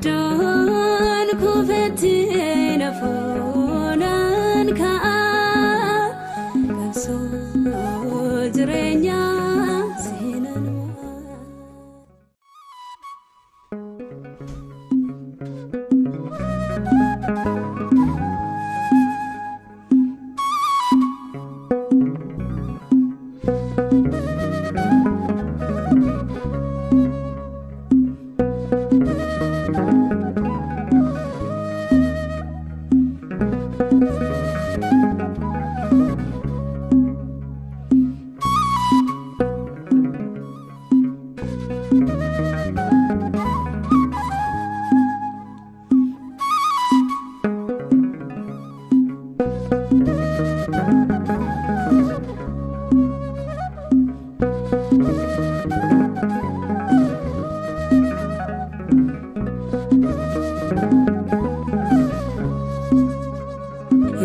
Iddoon kuufetti nafuunaan ka'a qabsoo jireenyaa seenaan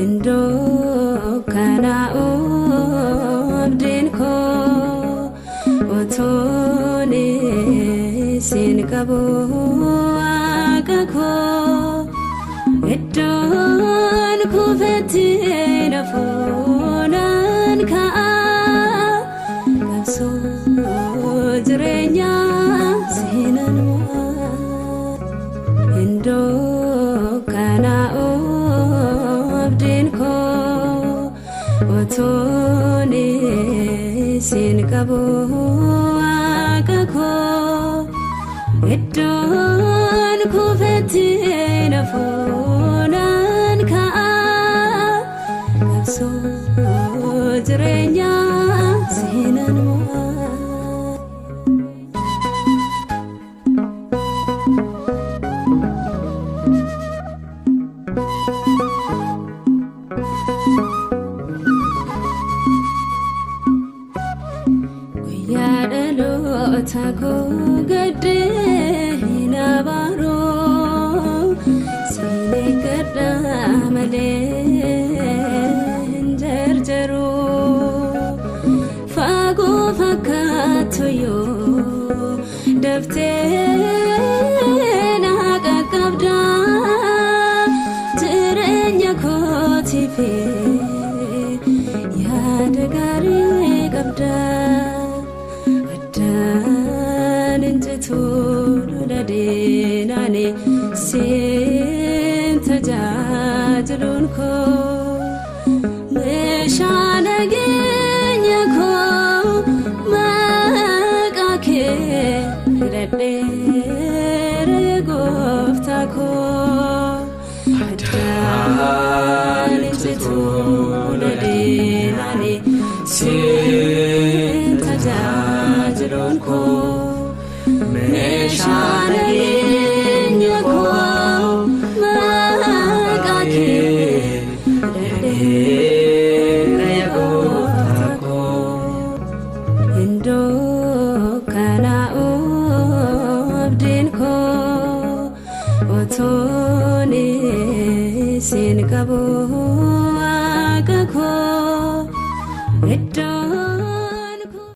Indo kana obdinko otone sin kabo agako Iddon kuufetti nafuunaan ka'a qabsoo jireenyaa seenaan Indo kana obdinko otone sin kabo agako Iddon kuufetti nafuunaan ka'a qabsoo jireenyaa seenaan Tako gade hinabaro sine kada male jarjaro fago fakato yo dafte na kakabda terenya kotife ya dagari kabda Nane sin tajajlun ko meshanagenya ko makake redere gofta ko hadan jitu nane sin tajajlun ko meshanagenya ko makake redere gofta ko Indo kana obdinko otone sin kabo agako Indo